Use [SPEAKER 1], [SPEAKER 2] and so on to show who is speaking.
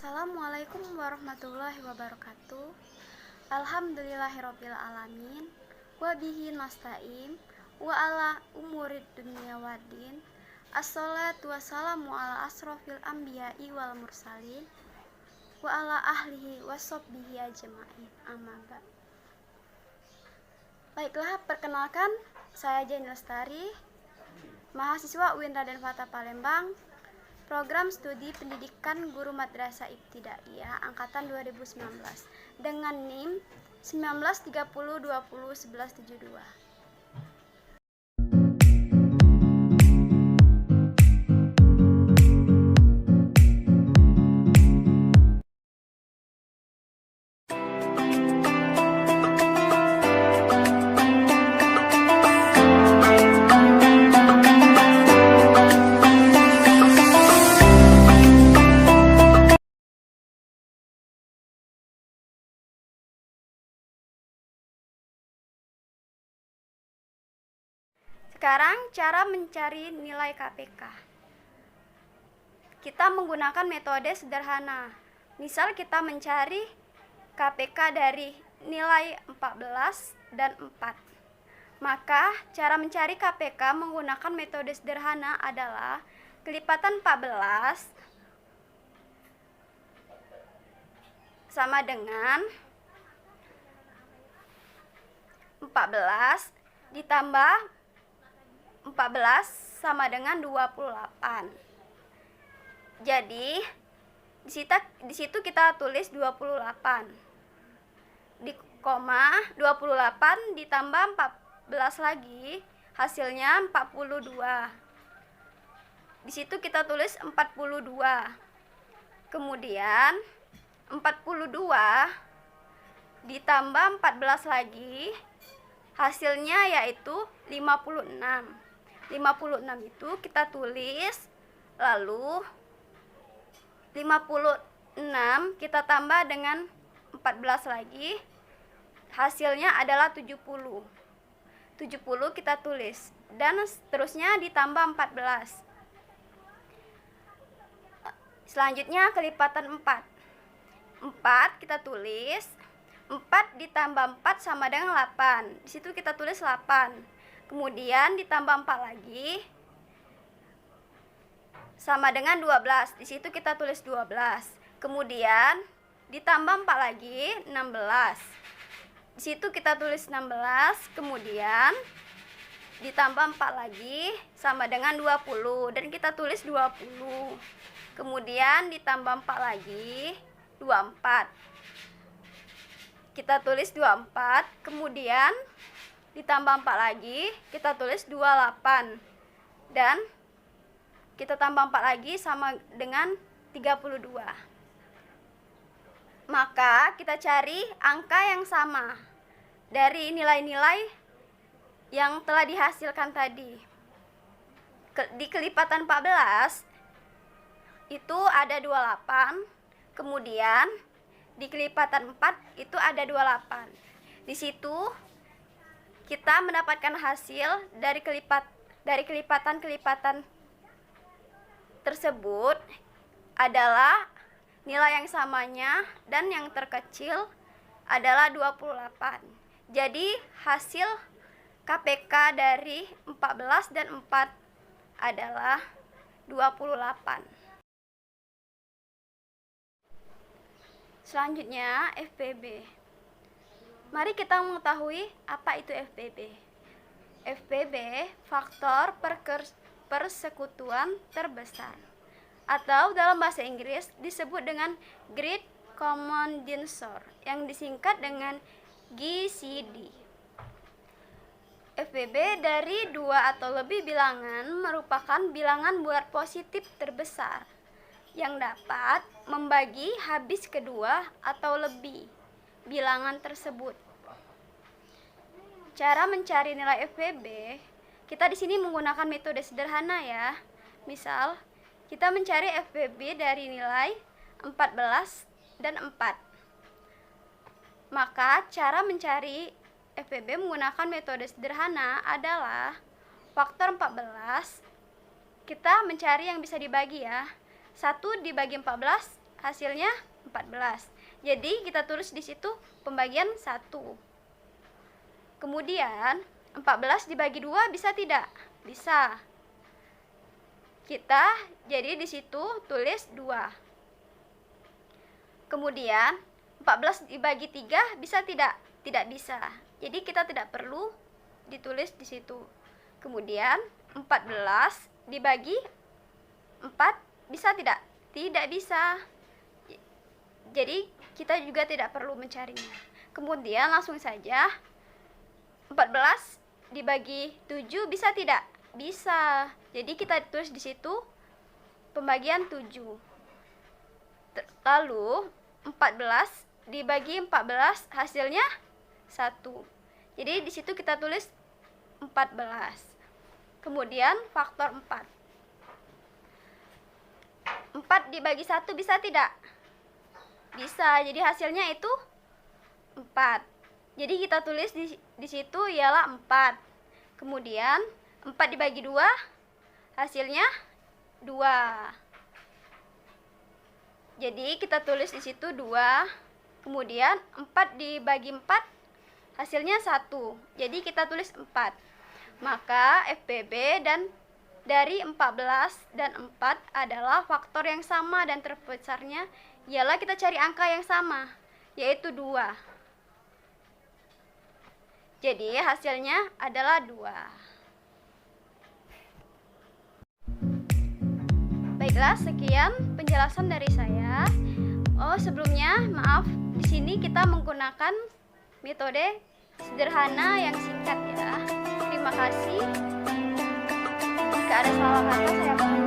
[SPEAKER 1] Assalamualaikum warahmatullahi wabarakatuh. Alhamdulillahirabbil alamin. Wa bihi nasta'in wa ala umurid dunya waddin. Assalatu wassalamu ala asrofil anbiya'i wal mursalin wa ala ahlihi wa sahbihi ajma'in. Amma ba'd. Baiklah, perkenalkan, saya Jane Lestari, mahasiswa UIN Raden Fatah Palembang, Program Studi Pendidikan Guru Madrasah Ibtidaiyah angkatan 2019 dengan NIM 1930201172. Sekarang cara mencari nilai KPK. Kita menggunakan metode sederhana. Misal kita mencari KPK dari nilai 14 dan 4. Maka cara mencari KPK menggunakan metode sederhana adalah kelipatan 14 sama dengan 14 ditambah 14 sama dengan 28. Jadi di situ kita tulis 28. Di koma 28 ditambah 14 lagi, hasilnya 42. Di situ kita tulis 42. Kemudian 42 ditambah 14 lagi, hasilnya yaitu 56. 56 itu kita tulis, lalu 56 kita tambah dengan 14 lagi, hasilnya adalah 70. 70 kita tulis, dan seterusnya ditambah 14. Selanjutnya kelipatan 4. 4 kita tulis, 4 ditambah 4 sama dengan 8. Di situ kita tulis 8. Kemudian ditambah 4 lagi sama dengan 12. Di situ kita tulis 12. Kemudian ditambah 4 lagi 16. Di situ kita tulis 16. Kemudian ditambah 4 lagi sama dengan 20 dan kita tulis 20. Kemudian ditambah 4 lagi 24. Kita tulis 24, kemudian ditambah 4 lagi, kita tulis 28. Dan kita tambah 4 lagi sama dengan 32. Maka kita cari angka yang sama dari nilai-nilai yang telah dihasilkan tadi. Di kelipatan 14 itu ada 28, kemudian di kelipatan 4 itu ada 28. Di situ kita mendapatkan hasil dari kelipatan-kelipatan tersebut adalah nilai yang samanya dan yang terkecil adalah 28. Jadi hasil KPK dari 14 dan 4 adalah 28. Selanjutnya FPB. Mari kita mengetahui apa itu FPB. FPB, faktor persekutuan terbesar, atau dalam bahasa Inggris disebut dengan Great Common Denominator, yang disingkat dengan GCD. FPB dari 2 atau lebih bilangan merupakan bilangan bulat positif terbesar yang dapat membagi habis kedua atau lebih bilangan tersebut. Cara mencari nilai FPB, kita di sini menggunakan metode sederhana ya. Misal, kita mencari FPB dari nilai 14 dan 4. Maka cara mencari FPB menggunakan metode sederhana adalah faktor 14. Kita mencari yang bisa dibagi ya. 1 dibagi 14 hasilnya 14. Jadi kita tulis di situ pembagian 1. Kemudian 14 dibagi 2 bisa tidak? Bisa. Kita jadi di situ tulis 2. Kemudian 14 dibagi 3 bisa tidak? Tidak bisa. Jadi kita tidak perlu ditulis di situ. Kemudian 14 dibagi 4 bisa tidak? Tidak bisa. Jadi kita juga tidak perlu mencarinya. Kemudian langsung saja 14 dibagi 7 bisa tidak? Bisa. Jadi kita tulis di situ pembagian 7. Lalu 14 dibagi 14 hasilnya 1. Jadi di situ kita tulis 14. Kemudian faktor 4. 4 dibagi 1 bisa tidak? Bisa. Jadi hasilnya itu 4. Jadi kita tulis di situ ialah 4. Kemudian 4 dibagi 2 hasilnya 2. Jadi kita tulis di situ 2. Kemudian 4 dibagi 4 hasilnya 1. Jadi kita tulis 4. Maka FBB dan dari 14 dan 4 adalah faktor yang sama dan terbesarnya ialah kita cari angka yang sama, yaitu 2. Jadi hasilnya adalah 2. Baiklah, sekian penjelasan dari saya. Sebelumnya maaf, di sini kita menggunakan metode sederhana yang singkat ya. Terima kasih. Jika ada salah kata saya mohon